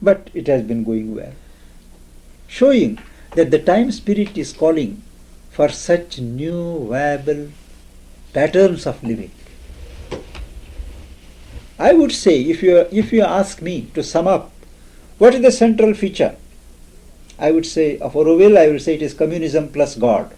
but it has been going well, showing that the time spirit is calling for such new viable patterns of living. I would say, if you ask me to sum up what is the central feature, I would say of Auroville, I would say it is communism plus God.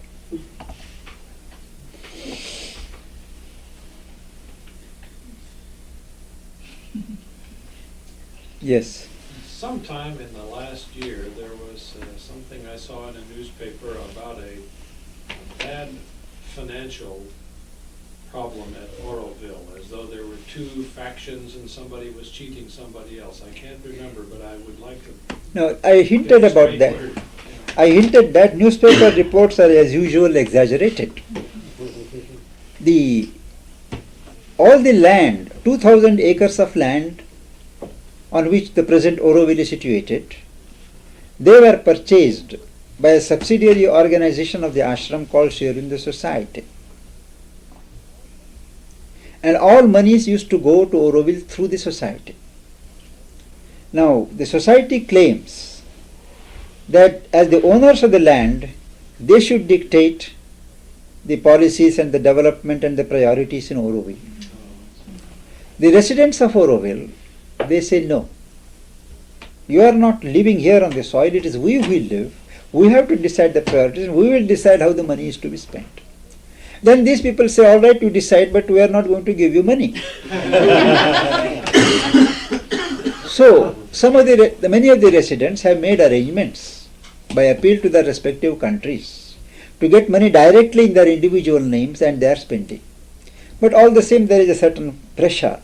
Yes. Sometime in the last year, there was something I saw in a newspaper about a bad financial problem at Auroville, as though there were two factions and somebody was cheating somebody else. I can't remember, but I would like to. No, I hinted about that. I hinted that newspaper reports are as usual exaggerated. All the land, 2,000 acres of land on which the present Auroville is situated, they were purchased by a subsidiary organization of the ashram called Sri Aurobindo Society. And all monies used to go to Auroville through the society. Now, the society claims that as the owners of the land, they should dictate the policies and the development and the priorities in Auroville. The residents of Auroville, they say no. You are not living here on the soil, it is we who will live. We have to decide the priorities and we will decide how the money is to be spent. Then these people say, all right, you decide, but we are not going to give you money. So, many of the residents have made arrangements by appeal to their respective countries to get money directly in their individual names and they are spending. But all the same, there is a certain pressure,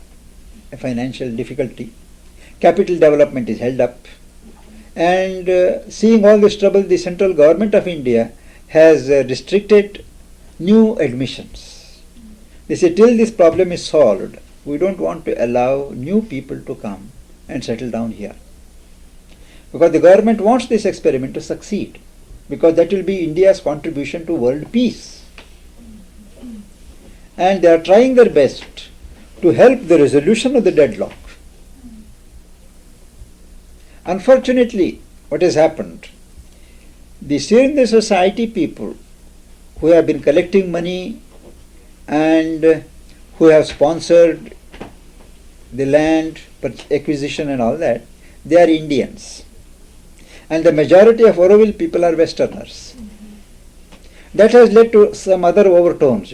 a financial difficulty. Capital development is held up. And seeing all this trouble, the central government of India has restricted new admissions. They say, till this problem is solved, we don't want to allow new people to come and settle down here. Because the government wants this experiment to succeed, because that will be India's contribution to world peace. And they are trying their best to help the resolution of the deadlock. Unfortunately, what has happened, the Sri Aurobindo Society people who have been collecting money and who have sponsored the land acquisition and all that, they are Indians. And the majority of Auroville people are Westerners. That has led to some other overtones,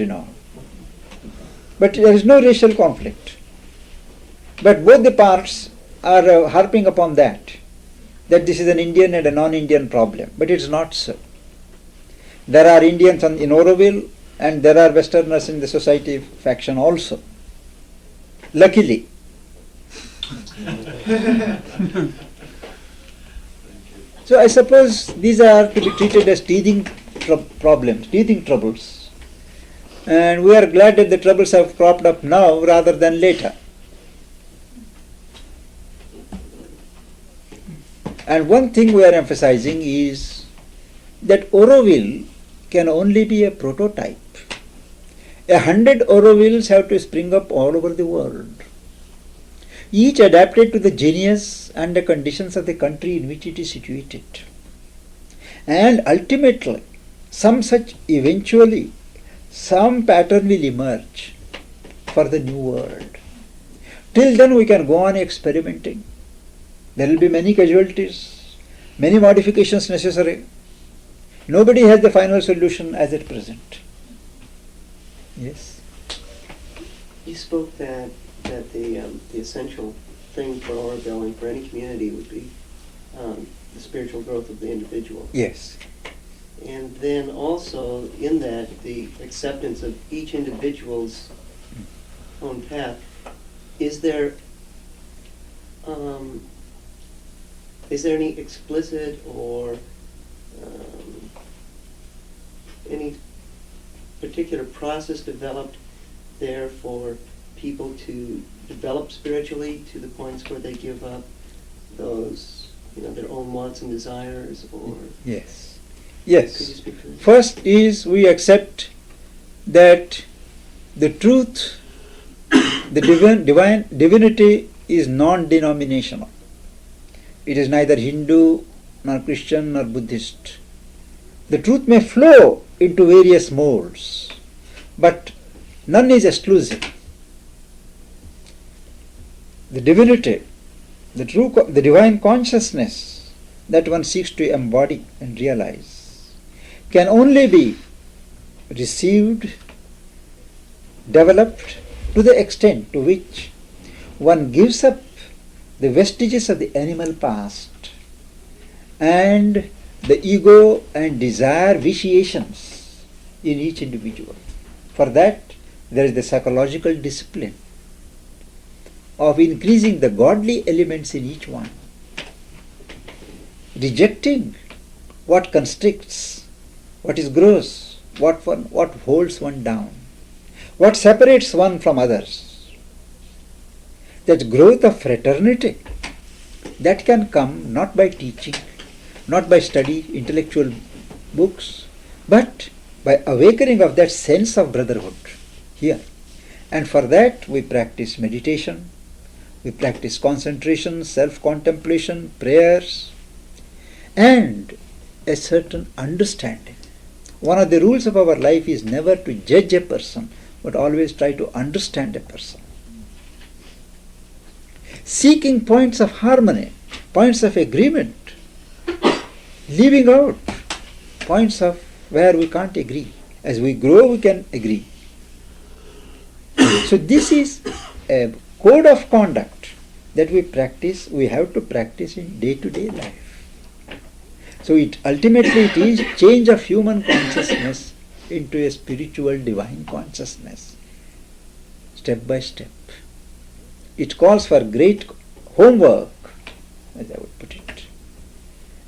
But there is no racial conflict. But both the parts are harping upon that this is an Indian and a non-Indian problem. But it is not so. There are Indians in Auroville and there are Westerners in the society faction also. Luckily. So I suppose these are to be treated as teething troubles. And we are glad that the troubles have cropped up now rather than later. And one thing we are emphasizing is that Auroville can only be a prototype. 100 Aurovilles have to spring up all over the world, each adapted to the genius and the conditions of the country in which it is situated. And ultimately, some pattern will emerge for the new world. Till then we can go on experimenting. There will be many casualties, many modifications necessary. Nobody has the final solution as at present. Yes? You spoke that the essential thing for Auroville and for any community would be the spiritual growth of the individual. Yes. And then also in that the acceptance of each individual's own path. Is there any explicit or any particular process developed there for people to develop spiritually to the points where they give up those, their own wants and desires? Or yes. Could you Yes. speak to this? First is we accept that the truth, the divinity is non-denominational. It is neither Hindu, nor Christian, nor Buddhist. The truth may flow into various modes, but none is exclusive. The divinity, the divine consciousness that one seeks to embody and realize can only be received, developed to the extent to which one gives up the vestiges of the animal past and the ego and desire vitiations in each individual. For that, there is the psychological discipline of increasing the godly elements in each one, rejecting what constricts, what is gross, what holds one down, what separates one from others. That growth of fraternity, that can come not by teaching, not by study intellectual books, but by awakening of that sense of brotherhood here. And for that we practice meditation, we practice concentration, self-contemplation, prayers, and a certain understanding. One of the rules of our life is never to judge a person, but always try to understand a person. Seeking points of harmony, points of agreement, leaving out points of where we can't agree. As we grow, we can agree. So this is a code of conduct that we have to practice in day-to-day life. So ultimately it is change of human consciousness into a spiritual divine consciousness, step by step. It calls for great homework, as I would put it.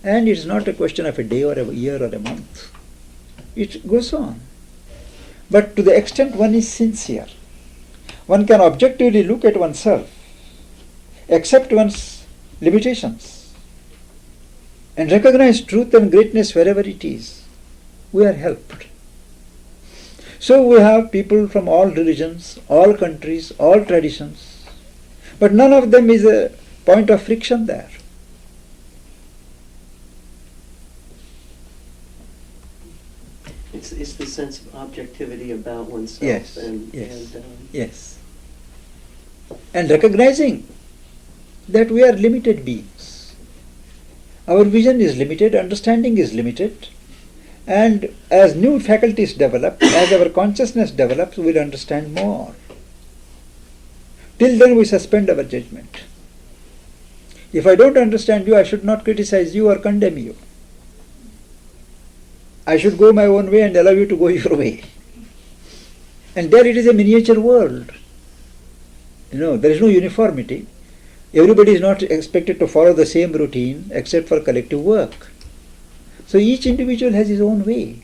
And it's not a question of a day or a year or a month. It goes on. But to the extent one is sincere, one can objectively look at oneself, accept one's limitations, and recognize truth and greatness wherever it is. We are helped. So we have people from all religions, all countries, all traditions, but none of them is a point of friction there. It's the sense of objectivity about oneself. Yes, and, yes, and yes. And recognizing that we are limited beings. Our vision is limited, understanding is limited, and as new faculties develop, as our consciousness develops, we'll understand more. Till then we suspend our judgment. If I don't understand you, I should not criticize you or condemn you. I should go my own way and allow you to go your way. And there it is a miniature world. There is no uniformity. Everybody is not expected to follow the same routine except for collective work. So each individual has his own way.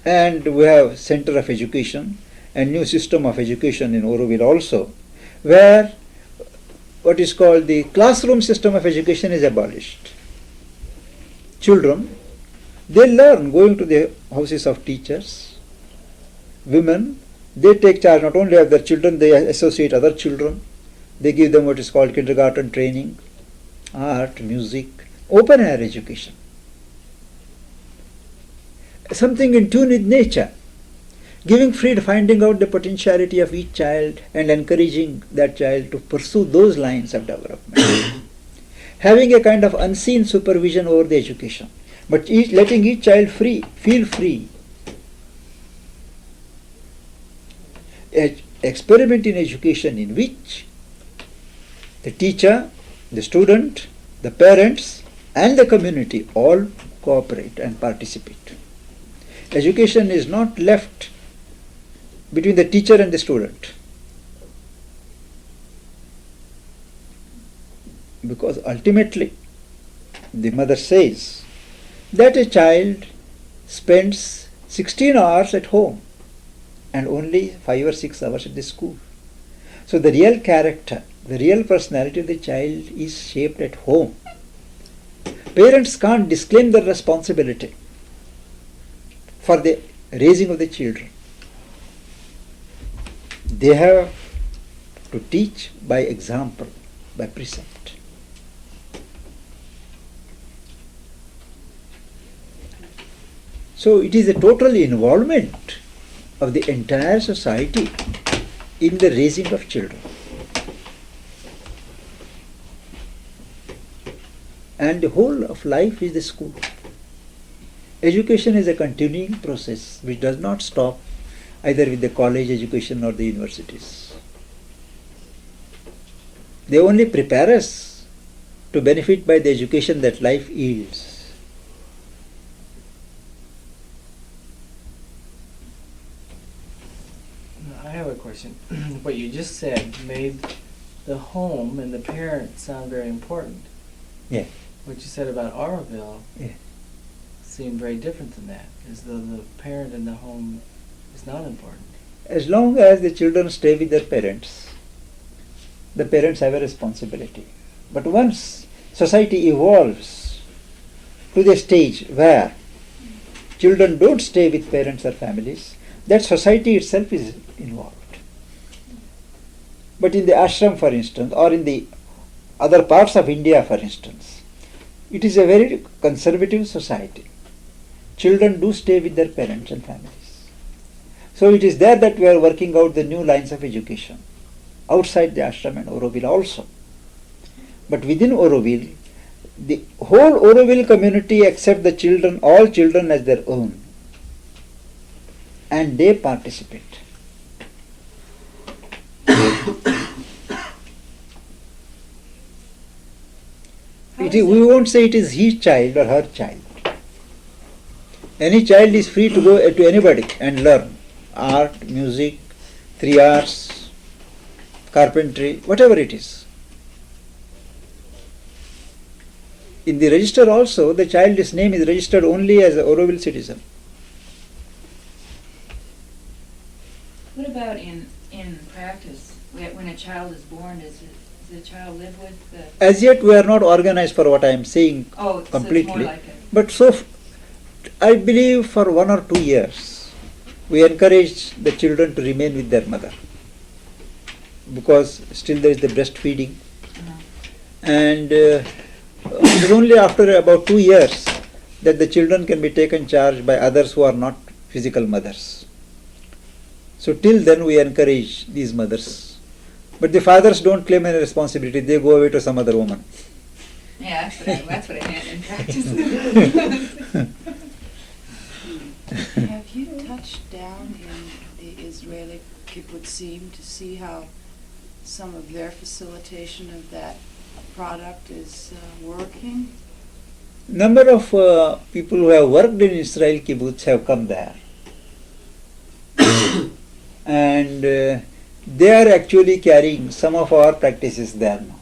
And we have Center of Education and new system of education in Auroville also, where what is called the classroom system of education is abolished. Children, they learn going to the houses of teachers. Women, they take charge not only of their children, they associate other children. They give them what is called kindergarten training, art, music, open air education. Something in tune with nature, giving freedom, finding out the potentiality of each child and encouraging that child to pursue those lines of development. Having a kind of unseen supervision over the education, but letting each child feel free. Experiment in education in which the teacher, the student, the parents and the community all cooperate and participate. Education is not left between the teacher and the student. Because ultimately, the mother says that a child spends 16 hours at home and only 5 or 6 hours at the school. So the real character, the real personality of the child is shaped at home. Parents can't disclaim their responsibility for the raising of the children. They have to teach by example, by precept. So it is a total involvement of the entire society in the raising of children. And the whole of life is the school. Education is a continuing process which does not stop either with the college education or the universities. They only prepare us to benefit by the education that life yields. I have a question. What you just said made the home and the parent sound very important. Yeah. What you said about Auroville Yeah. seemed very different than that, as though the parent in the home is not important. As long as the children stay with their parents, the parents have a responsibility. But once society evolves to the stage where children don't stay with parents or families, that society itself is involved. But in the ashram, for instance, or in the other parts of India, for instance, it is a very conservative society. Children do stay with their parents and families. So it is there that we are working out the new lines of education, outside the ashram and Auroville also. But within Auroville, the whole Auroville community accept the children, all children as their own, and they participate. We won't say it is his child or her child. Any child is free to go to anybody and learn art, music, 3 arts, carpentry, whatever it is. In the register also, the child's name is registered only as an Auroville citizen. What about in practice? When a child is born, does the child live with the... As yet we are not organized for what I am saying Oh, completely. so it's more like a... But I believe for 1 or 2 years we encourage the children to remain with their mother, because still there is the breastfeeding. And it is only after about 2 years that the children can be taken charge by others who are not physical mothers. So till then we encourage these mothers. But the fathers don't claim any responsibility, they go away to some other woman. Yeah, that's what I meant in practice. Have you touched down in the Israeli kibbutzim to see how some of their facilitation of that product is working? Number of people who have worked in Israel kibbutz have come there. And they are actually carrying some of our practices there now.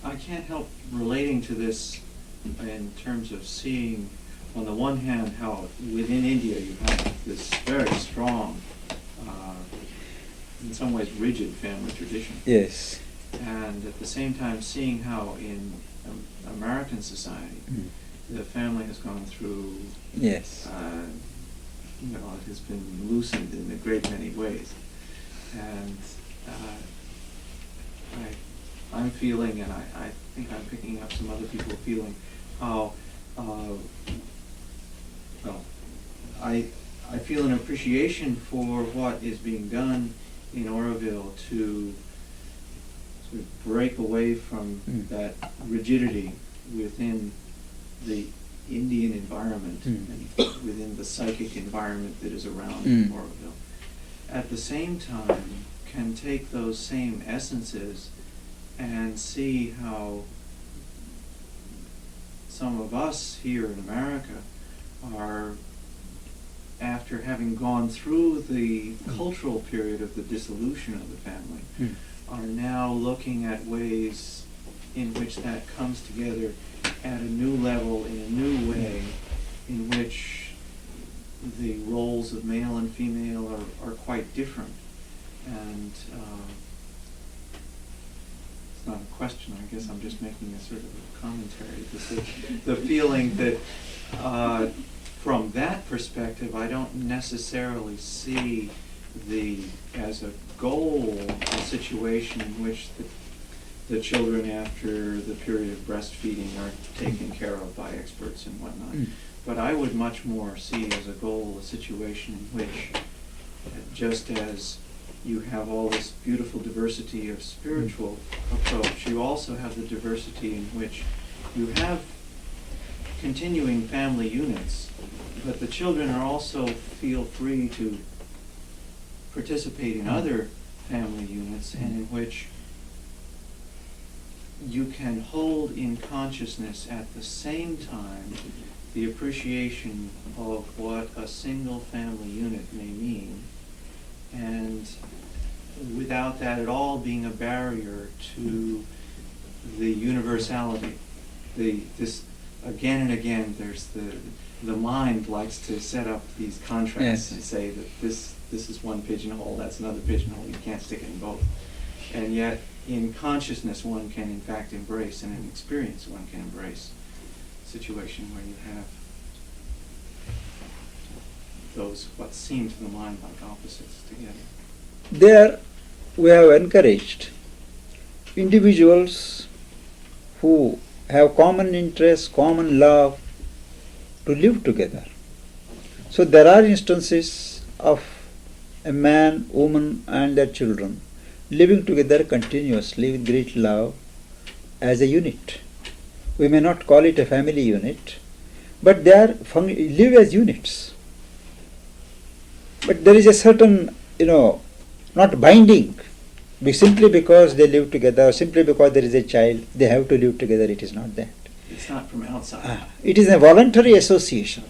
I can't help relating to this in terms of seeing, on the one hand, how within India you have this very strong, in some ways rigid family tradition. Yes. And at the same time seeing how in American society, the family has gone through, Yes. it has been loosened in a great many ways. And I'm feeling, and I think I'm picking up some other people feeling, how, I feel an appreciation for what is being done in Auroville to sort of break away from that rigidity within the Indian environment and within the psychic environment that is around Auroville. At the same time, can take those same essences and see how some of us here in America are, after having gone through the cultural period of the dissolution of the family, are now looking at ways in which that comes together at a new level, in a new way, in which the roles of male and female are quite different. And it's not a question, I guess I'm just making a sort of a commentary. The feeling that from that perspective, I don't necessarily see as a goal, a situation in which the children after the period of breastfeeding are taken care of by experts and whatnot. But I would much more see as a goal a situation in which, just as you have all this beautiful diversity of spiritual approach, you also have the diversity in which you have continuing family units, but the children are also feel free to participate in other family units, and in which you can hold in consciousness at the same time the appreciation of what a single family unit may mean, and without that at all being a barrier to the universality. This again and again, there's the mind likes to set up these contrasts and say that this is one pigeonhole, that's another pigeonhole, you can't stick it in both. And yet, in consciousness, one can in fact embrace, and in experience, one can embrace a situation where you have those what seem to the mind like opposites together. There we have encouraged individuals who have common interests, common love, to live together. So there are instances of a man, woman and their children living together continuously with great love as a unit. We may not call it a family unit, but they live as units. But there is a certain, not binding, simply because they live together, simply because there is a child, they have to live together. It is not that. It's not from outside. It is a voluntary association.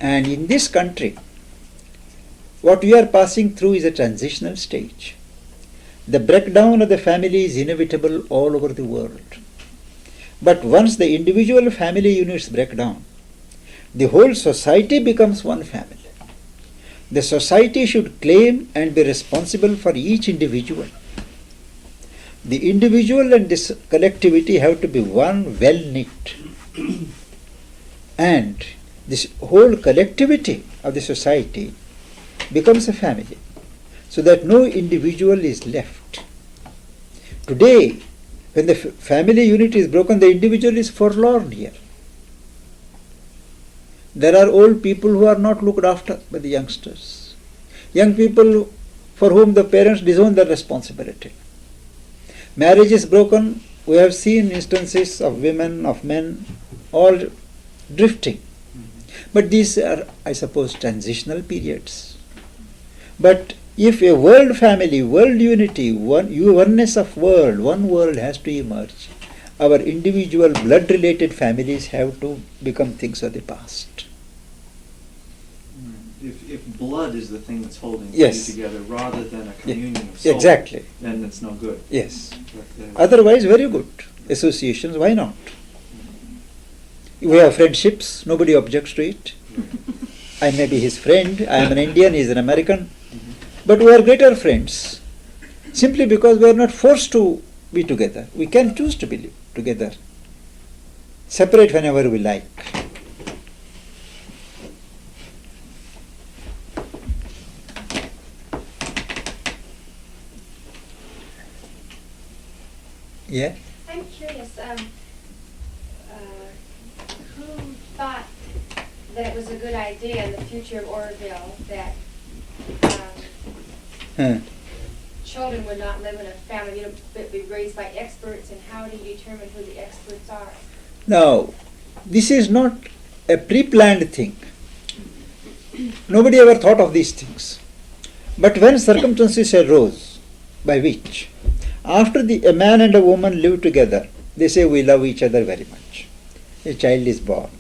And in this country, what we are passing through is a transitional stage. The breakdown of the family is inevitable all over the world. But once the individual family units break down, the whole society becomes one family. The society should claim and be responsible for each individual. The individual and this collectivity have to be one, well knit. And this whole collectivity of the society becomes a family, so that no individual is left. Today, when the family unit is broken, the individual is forlorn here. There are old people who are not looked after by the youngsters. Young people for whom the parents disown their responsibility. Marriage is broken. We have seen instances of women, of men, all drifting. But these are, I suppose, transitional periods. But if a world family, world unity, oneness of world, one world has to emerge, our individual blood-related families have to become things of the past. If blood is the thing that's holding Yes. you together, rather than a communion of soul, Exactly. then it's no good. Yes. But, Otherwise, very good. Associations, why not? We have friendships, nobody objects to it. I may be his friend, I am an Indian, he is an American. But we are greater friends simply because we are not forced to be together. We can choose to be together, separate whenever we like. Yeah? I'm curious, who thought that it was a good idea in the future of Auroville that children would not live in a family unit but be raised by experts, and how do you determine who the experts are? Now, this is not a pre-planned thing. Nobody ever thought of these things. But when circumstances arose by which, after a man and a woman live together, they say we love each other very much. A child is born.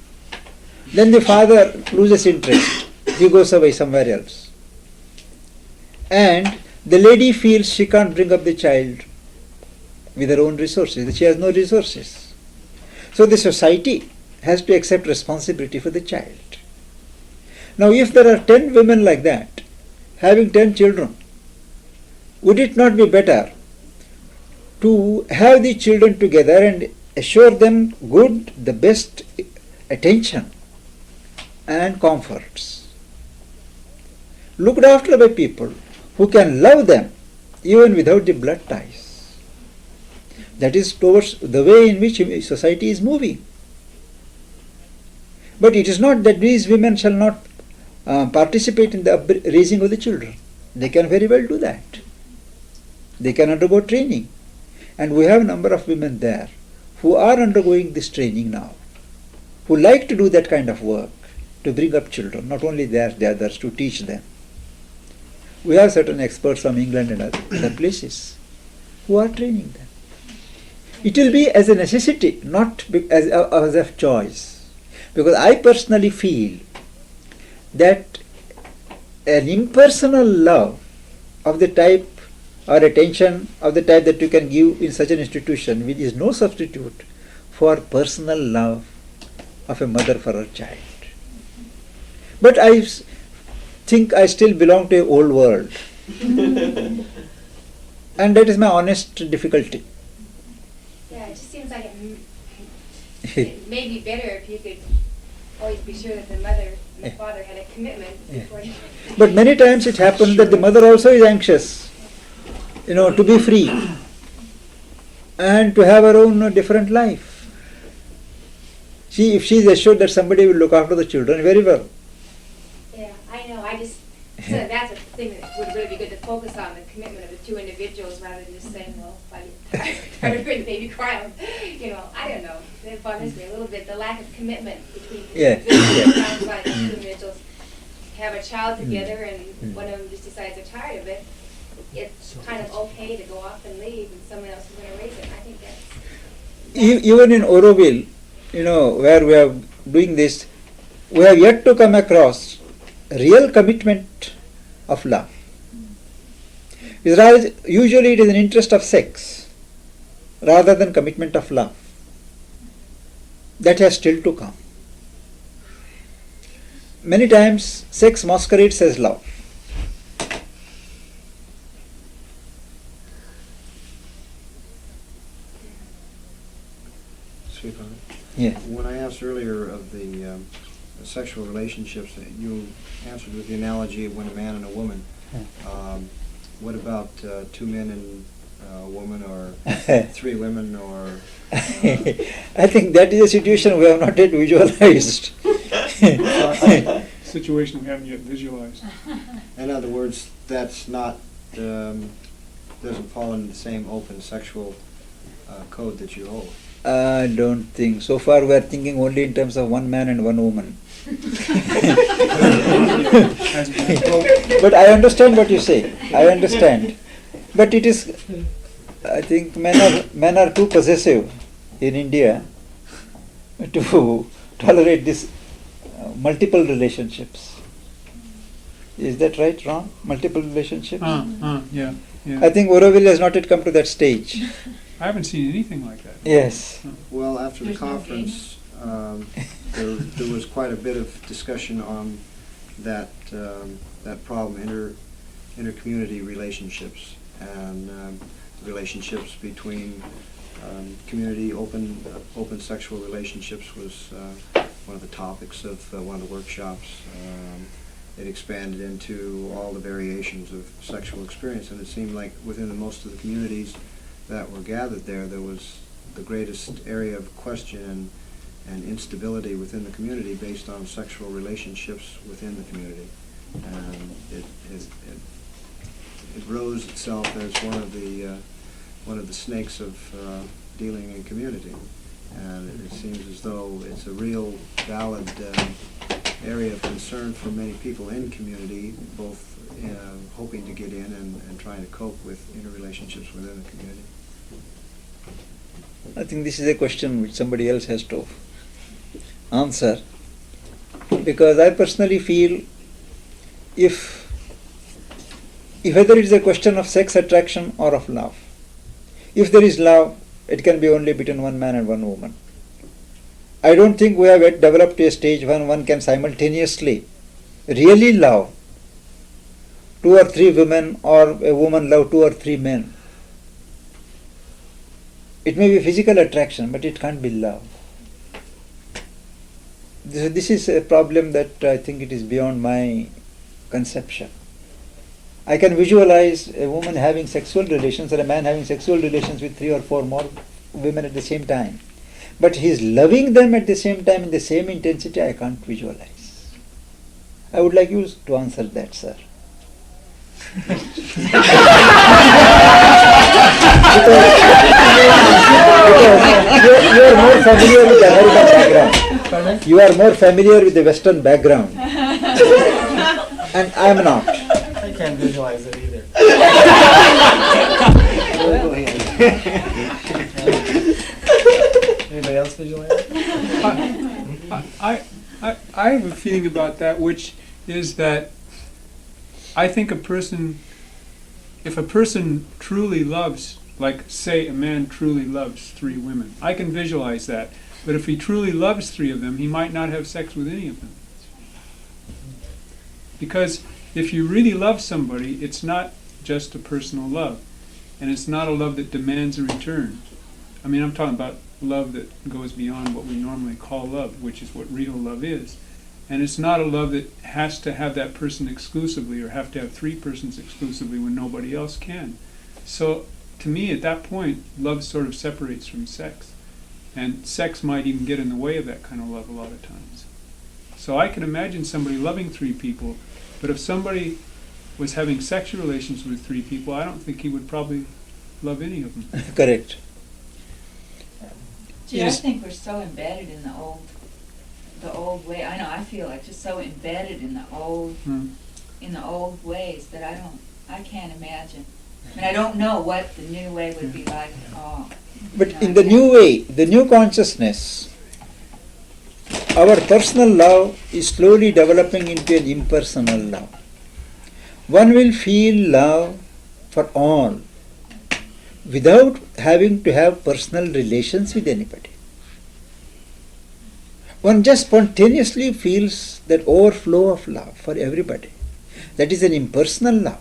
Then the father loses interest. He goes away somewhere else. And the lady feels she can't bring up the child with her own resources. She has no resources. So the society has to accept responsibility for the child. Now if there are 10 women like that, having 10 children, would it not be better to have the children together and assure them the best attention and comforts, looked after by people who can love them even without the blood ties. That is towards the way in which society is moving. But it is not that these women shall not participate in the raising of the children. They can very well do that. They can undergo training. And we have a number of women there who are undergoing this training now, who like to do that kind of work, to bring up children, not only there, the others, to teach them. We have certain experts from England and other places who are training them. It will be as a necessity, not as a choice. Because I personally feel that an impersonal love of the type or attention of the type that you can give in such an institution, which is no substitute for personal love of a mother for her child. But I think I still belong to an old world. And that is my honest difficulty. Yeah, it just seems like it may be better if you could always be sure that the mother and the father had a commitment before you... But many times it happens that the mother also is anxious, to be free and to have her own different life. If she is assured that somebody will look after the children, very well. Yeah, I know. So that's a thing that would really be good to focus on, the commitment of the two individuals rather than just saying, well, if I get tired of the baby crying, I don't know. It bothers me a little bit, the lack of commitment between the two individuals. It sounds like two individuals have a child together and one of them just decides they're tired of it. It's kind of okay to go off and leave and someone else is going to raise it. I think that's... Even in Auroville, where we are doing this, we have yet to come across real commitment of love. Usually it is an interest of sex rather than commitment of love. That has still to come. Many times sex masquerades as love. Yeah. When I asked earlier of the sexual relationships, you answered with the analogy of when a man and a woman. What about two men and a woman, or three women, or... I think that is a situation we have not yet visualized. Situation we haven't yet visualized. In other words, that's not, doesn't fall into the same open sexual code that you hold. I don't think. So far we are thinking only in terms of one man and one woman. But I understand what you say. I understand. But it is, I think men are too possessive in India to tolerate this multiple relationships. Is that right, wrong? Multiple relationships? Yeah. I think Auroville has not yet come to that stage. I haven't seen anything like that. Yes. Well, after the conference, there was quite a bit of discussion on that problem, inter-community relationships, and relationships between community, open sexual relationships was one of the topics of one of the workshops. It expanded into all the variations of sexual experience, and it seemed like within most of the communities that were gathered there was the greatest area of question and instability within the community based on sexual relationships within the community. And it rose itself as one of the snakes of dealing in community. And it seems as though it's a real valid area of concern for many people in community, both hoping to get in and trying to cope with interrelationships within the community. I think this is a question which somebody else has to answer, because I personally feel if whether it is a question of sex attraction or of love, if there is love, it can be only between one man and one woman. I don't think we have yet developed to a stage when one can simultaneously really love two or three women, or a woman love two or three men. It may be physical attraction, but it can't be love. This is a problem that I think it is beyond my conception. I can visualize a woman having sexual relations or a man having sexual relations with 3 or 4 more women at the same time. But he's loving them at the same time in the same intensity, I can't visualize. I would like you to answer that, sir. Because you are more familiar with the American background. Pardon? You are more familiar with the Western background. And I am not. I can't visualize it either. Anybody else visualize it? I have a feeling about that, which is that I think if a person truly loves, like say a man truly loves 3 women, I can visualize that. But if he truly loves 3 of them, he might not have sex with any of them. Because if you really love somebody, it's not just a personal love. And it's not a love that demands a return. I mean, I'm talking about love that goes beyond what we normally call love, which is what real love is. And it's not a love that has to have that person exclusively or have to have 3 persons exclusively when nobody else can. So to me, at that point, love sort of separates from sex. And sex might even get in the way of that kind of love a lot of times. So I can imagine somebody loving 3 people, but if somebody was having sexual relations with 3 people, I don't think he would probably love any of them. Correct. Gee, Yes. I think we're so embedded in the old way. I know I feel like just so embedded in the old ways that I can't imagine. I mean, I don't know what the new way would be like at all. But You know, in the new way, the new consciousness, our personal love is slowly developing into an impersonal love. One will feel love for all without having to have personal relations with anybody. One just spontaneously feels that overflow of love for everybody. That is an impersonal love.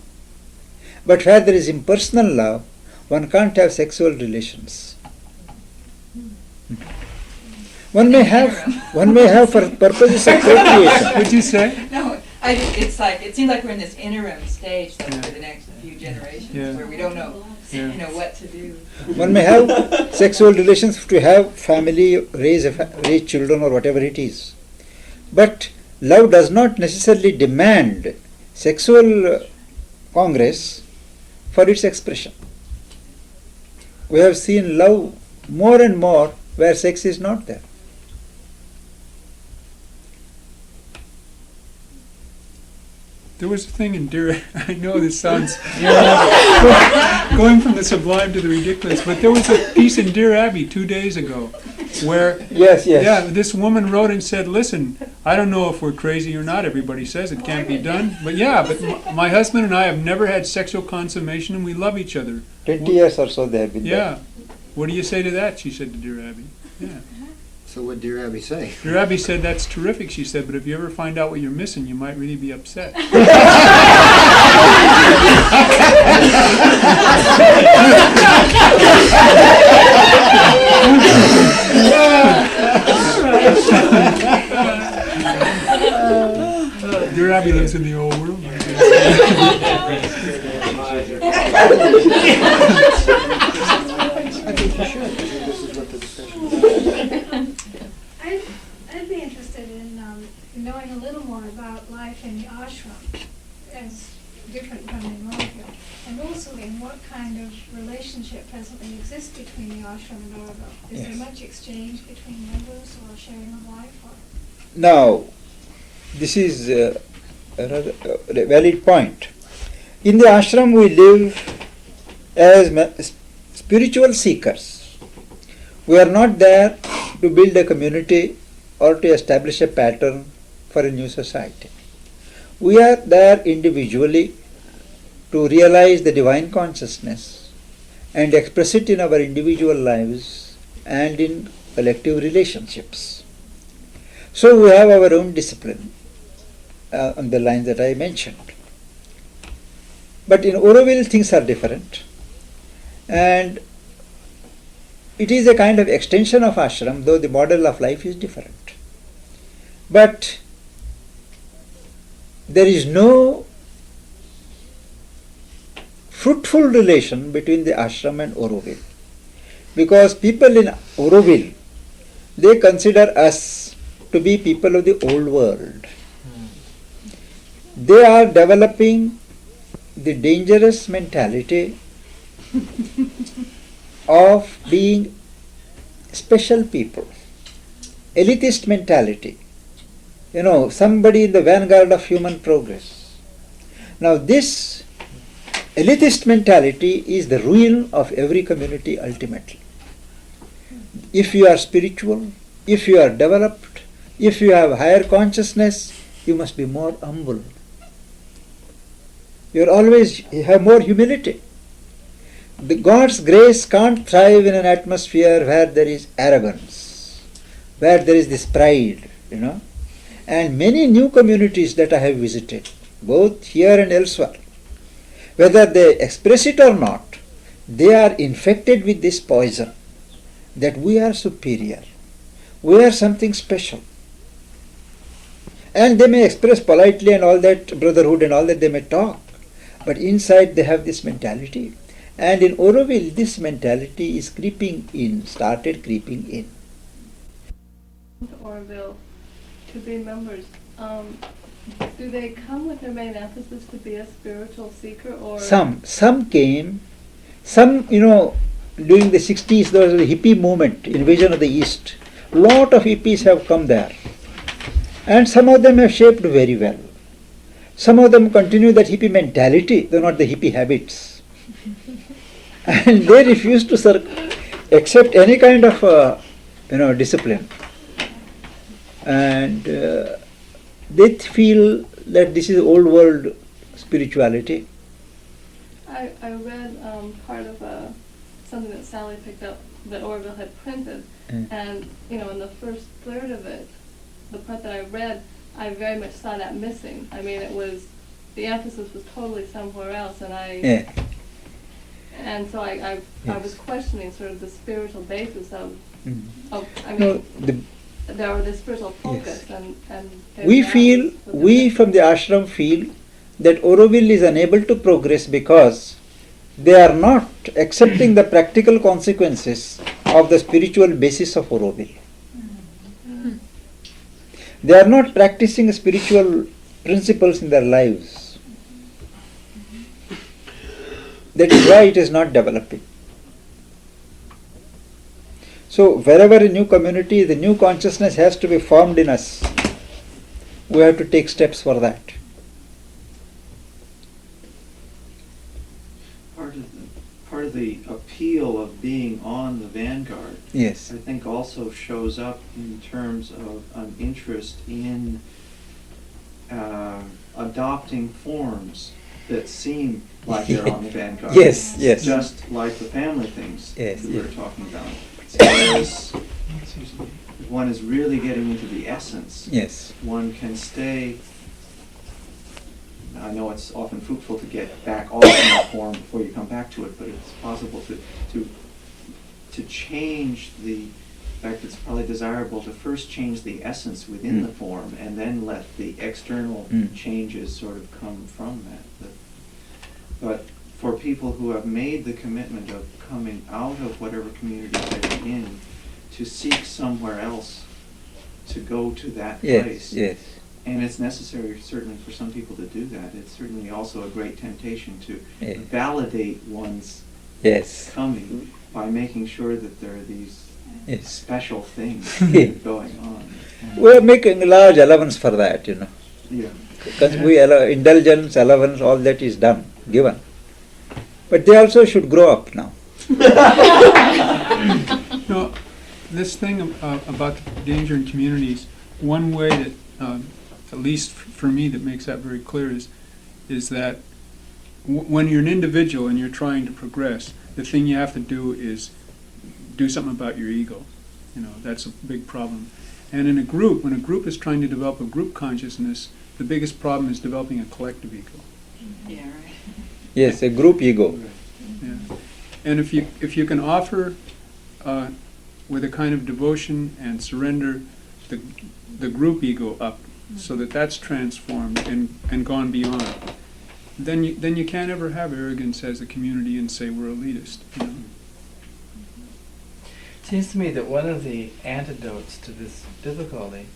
But where there is impersonal love, one can't have sexual relations. One may have for purposes of procreation. What'd you say? No, it's like it seems like we're in this interim stage though, for the next few generations where we don't know, what to do. One may have sexual relations to have family, raise children or whatever it is. But love does not necessarily demand sexual congress for its expression. We have seen love more and more where sex is not there. There was a thing in Dear, I know this sounds going from the sublime to the ridiculous, but there was a piece in Dear Abby 2 days ago where this woman wrote and said, listen, I don't know if we're crazy or not, everybody says it can't be done, but my husband and I have never had sexual consummation and we love each other. 20 years or so they have been there. What do you say to that? She said to Dear Abby. Yeah. So what did Dear Abby say? Dear Abby said, that's terrific, she said, but if you ever find out what you're missing, you might really be upset. Dear Abby lives in the old world. I think you should. I think this is what the discussion is. I'd be interested in knowing a little more about life in the ashram as different from in Auroville, and also in what kind of relationship presently exists between the ashram and Auroville. Is there much exchange between members or sharing of life? Now, this is a valid point. In the ashram we live as spiritual seekers. We are not there to build a community or to establish a pattern for a new society. We are there individually to realize the divine consciousness and express it in our individual lives and in collective relationships. So we have our own discipline on the lines that I mentioned. But in Auroville things are different, and it is a kind of extension of ashram, though the model of life is different. But there is no fruitful relation between the ashram and Auroville, because people in Auroville, they consider us to be people of the old world. They are developing the dangerous mentality of being special people, elitist mentality, somebody in the vanguard of human progress. Now this elitist mentality is the ruin of every community ultimately. If you are spiritual, if you are developed, if you have higher consciousness, you must be more humble. You have more humility. The God's grace can't thrive in an atmosphere where there is arrogance, where there is this pride, And many new communities that I have visited, both here and elsewhere, whether they express it or not, they are infected with this poison that we are superior, we are something special. And they may express politely and all that, brotherhood and all that, they may talk, but inside they have this mentality. And in Auroville, this mentality is started creeping in. Auroville, to be members, do they come with their main emphasis to be a spiritual seeker, or? Some came, during the 60s there was a hippie movement, Invasion of the East. Lot of hippies have come there. And some of them have shaped very well. Some of them continue that hippie mentality, though not the hippie habits. And they refuse to accept any kind of discipline. And they feel that this is old world spirituality. I read part of something that Sally picked up that Auroville had printed, and in the first third of it, the part that I read, I very much saw that missing. I mean, the emphasis was totally somewhere else, and and so I was questioning sort of the spiritual basis of the spiritual focus. Yes. And we from the ashram feel that Auroville is unable to progress because they are not accepting the practical consequences of the spiritual basis of Auroville. They are not practicing spiritual principles in their lives. That is why it is not developing. So wherever a new community, the new consciousness has to be formed in us. We have to take steps for that. Part of the appeal of being on the vanguard, Yes. I think also shows up in terms of an interest in adopting forms that seem like they're on the vanguard. Yes, yes. Just like the family things Yes, we were yes. talking about. Whereas one is really getting into the essence. Yes. One can stay. I know it's often fruitful to get back off in the form before you come back to it, but it's possible to change the. In fact, it's probably desirable to first change the essence within the form, and then let the external changes sort of come from that. But for people who have made the commitment of coming out of whatever community they're in, to seek somewhere else, to go to that place. Yes. And it's necessary, certainly, for some people to do that. It's certainly also a great temptation to Yes. validate one's Yes. coming by making sure that there are these Yes. special things going on. We are making a large allowance for that, Yeah. Because we allow indulgence, allowance, all that is done, given. But they also should grow up now. No, this thing about the danger in communities, one way that, at least for me, that makes that very clear is that when you're an individual and you're trying to progress, the thing you have to do is do something about your ego. That's a big problem. And in a group, when a group is trying to develop a group consciousness, the biggest problem is developing a collective ego. Yeah, right. Yes, a group ego. Yeah. And if you can offer with a kind of devotion and surrender the group ego up, so that that's transformed and gone beyond, then you can't ever have arrogance as a community and say we're elitist. You know? It seems to me that one of the antidotes to this difficulty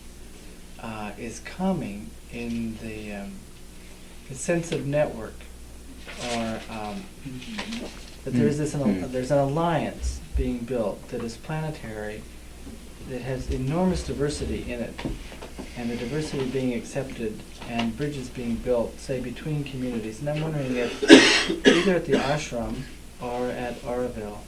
is coming in the sense of network, or that there's there's an alliance being built that is planetary, that has enormous diversity in it, and the diversity being accepted and bridges being built, say, between communities. And I'm wondering if either at the ashram or at Auroville,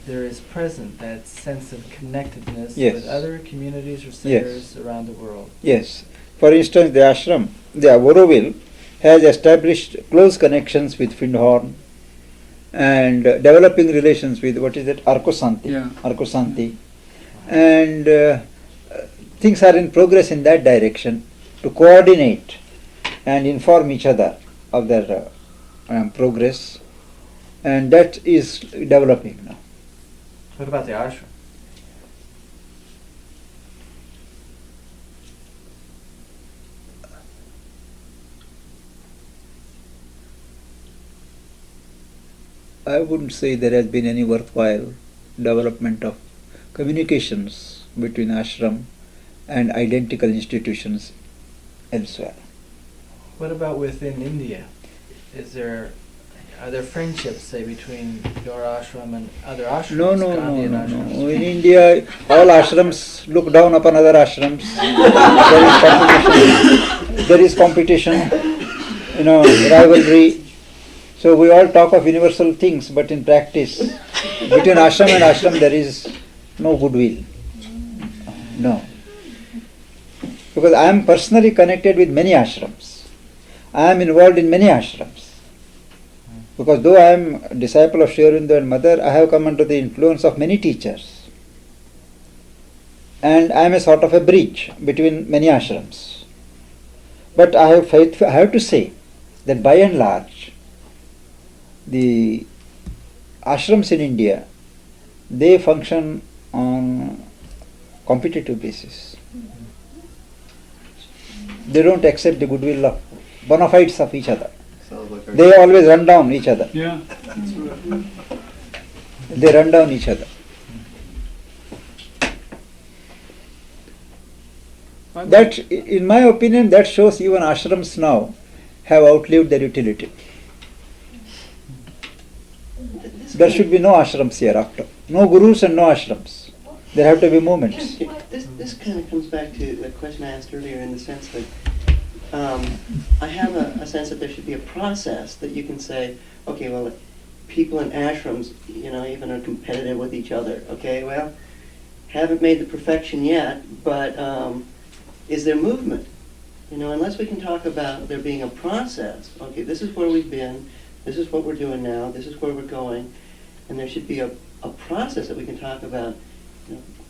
there is present that sense of connectedness Yes. with other communities or centers around the world. Yes. For instance, the ashram, the Auroville, has established close connections with Findhorn and developing relations with, what is it, Arcosanti. Yeah. Arcosanti. And things are in progress in that direction to coordinate and inform each other of their progress, and that is developing now. What about the ashram? I wouldn't say there has been any worthwhile development of communications between ashram and identical institutions elsewhere. What about within India? Are there friendships, say, between your ashram and other ashrams? No. Gandhian ashrams? In India, all ashrams look down upon other ashrams. There is competition, rivalry. So we all talk of universal things, but in practice, between ashram and ashram, there is no goodwill. No. Because I am personally connected with many ashrams. I am involved in many ashrams. Because though I am a disciple of Sri Aurobindo and Mother, I have come under the influence of many teachers. And I am a sort of a bridge between many ashrams. But I have to say that by and large, the ashrams in India, they function on competitive basis. They don't accept the goodwill of bona fides of each other. They always run down each other. Yeah. They run down each other. That, in my opinion, that shows even ashrams now have outlived their utility. There should be no ashrams hereafter. No gurus and no ashrams. There have to be movements. This kind of comes back to the question I asked earlier, in the sense that I have a sense that there should be a process that you can say, okay, well, people in ashrams, even are competitive with each other. Okay, well, haven't made the perfection yet, but is there movement? Unless we can talk about there being a process. Okay, this is where we've been. This is what we're doing now. This is where we're going, and there should be a process that we can talk about.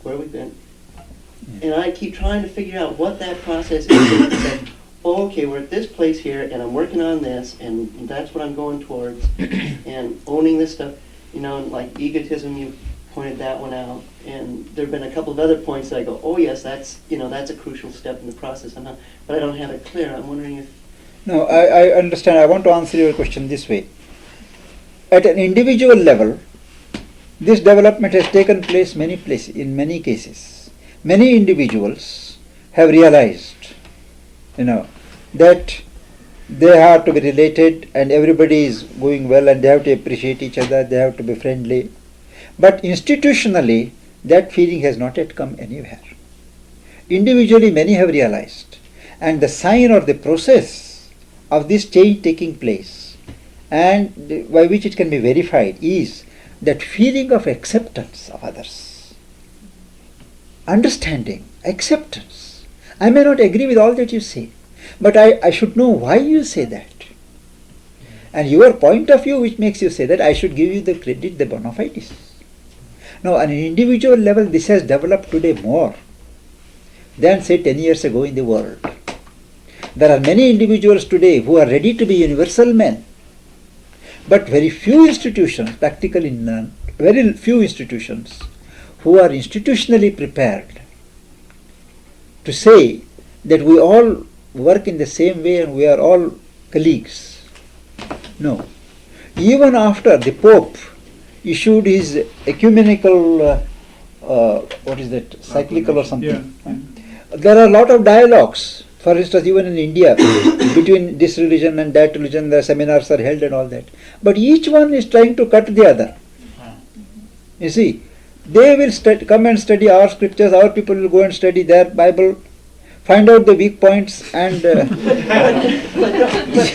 Where we've been. And I keep trying to figure out what that process is. Okay, we're at this place here, and I'm working on this, and that's what I'm going towards, and owning this stuff, like egotism, you pointed that one out, and there have been a couple of other points that I go, oh yes, that's a crucial step in the process, but I don't have it clear. I'm wondering if... No, I understand. I want to answer your question this way. At an individual level, this development has taken place in many cases. Many individuals have realized that they have to be related and everybody is going well and they have to appreciate each other, they have to be friendly. But institutionally, that feeling has not yet come anywhere. Individually, many have realized. And the sign or the process of this change taking place, and by which it can be verified, is that feeling of acceptance of others. Understanding, acceptance. I may not agree with all that you say, but I should know why you say that. And your point of view which makes you say that, I should give you the credit, the bona fides. Now, on an individual level, this has developed today more than, say, 10 years ago in the world. There are many individuals today who are ready to be universal men, but very few institutions, practically none, very few institutions who are institutionally prepared to say that we all work in the same way and we are all colleagues. No. Even after the Pope issued his ecumenical, what is that, cyclical or something, there are a lot of dialogues. For instance, even in India, between this religion and that religion, the seminars are held and all that. But each one is trying to cut the other. You see, they will come and study our scriptures, our people will go and study their Bible, find out the weak points and... But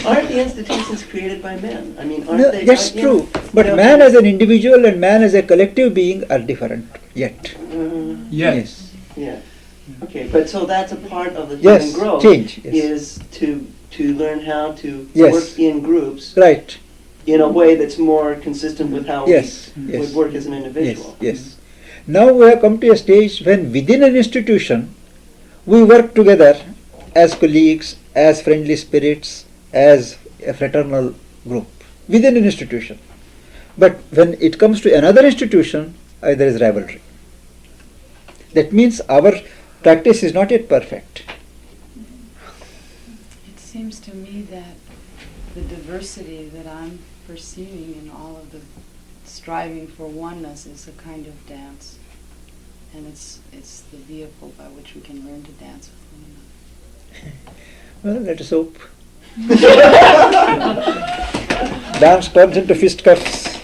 aren't the institutions created by men? I mean, aren't No, they? that's you know, true. But you know, man as an individual and man as a collective being are different yet. Yes. Yeah. Okay, but so that's a part of the Yes, human growth. change, yes. Is to learn how to Yes. work in groups Right. in a way that's more consistent with how Yes. we Yes. would work as an Yes. individual. Yes. Now we have come to a stage when within an institution we work together as colleagues, as friendly spirits, as a fraternal group within an institution. But when it comes to another institution, there is rivalry. That means our practice is not yet perfect. It seems to me that the diversity that I'm perceiving in all of the striving for oneness is a kind of dance. And it's the vehicle by which we can learn to dance with one another. Well, let us hope. Dance turns into fisticuffs.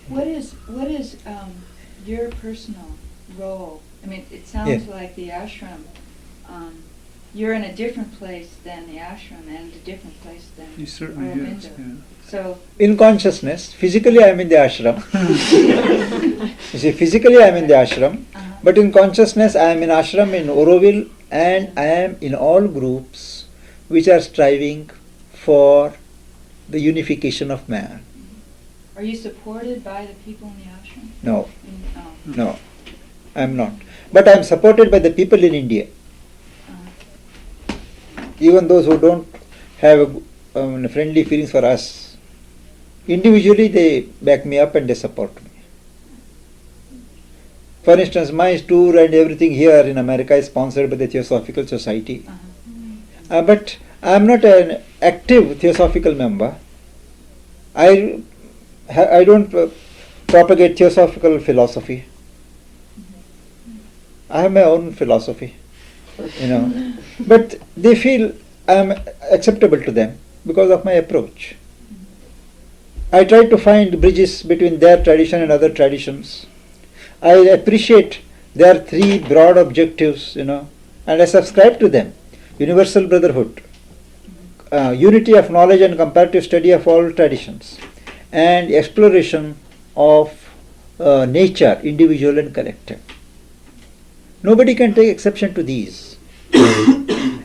What is your personal role? I mean, it sounds Yes. like the ashram. You're in a different place than the ashram, and a different place than He certainly is. Aurobindo. Yeah. So In consciousness, physically I am in the ashram. You see, physically I am in the ashram, but in consciousness I am in ashram in Auroville, and I am in all groups which are striving for the unification of man. are you supported by the people in the ashram? No, In, no, I am not. But I am supported by the people in India. Even those who don't have friendly feelings for us, individually they back me up and they support me. For instance, my tour and everything here in America is sponsored by the Theosophical Society. But I am not an active Theosophical member. I don't propagate Theosophical philosophy. I have my own philosophy, But they feel I am acceptable to them because of my approach. I try to find bridges between their tradition and other traditions. I appreciate their three broad objectives, and I subscribe to them. Universal brotherhood, unity of knowledge and comparative study of all traditions, and exploration of nature, individual and collective. Nobody can take exception to these.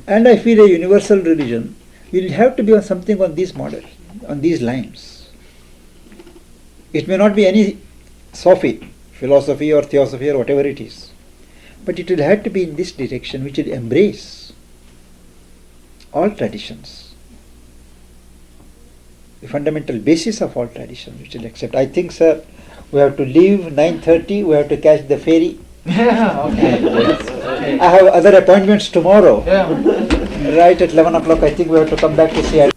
And I feel a universal religion will have to be on something on this model, on these lines. It may not be any Sophie, philosophy or theosophy or whatever it is, but it will have to be in this direction, which will embrace all traditions, the fundamental basis of all traditions, which will accept. I think, sir, we have to leave 9:30, we have to catch the ferry. Yeah, okay. I have other appointments tomorrow. Yeah. Right at 11 o'clock, I think we have to come back to Seattle.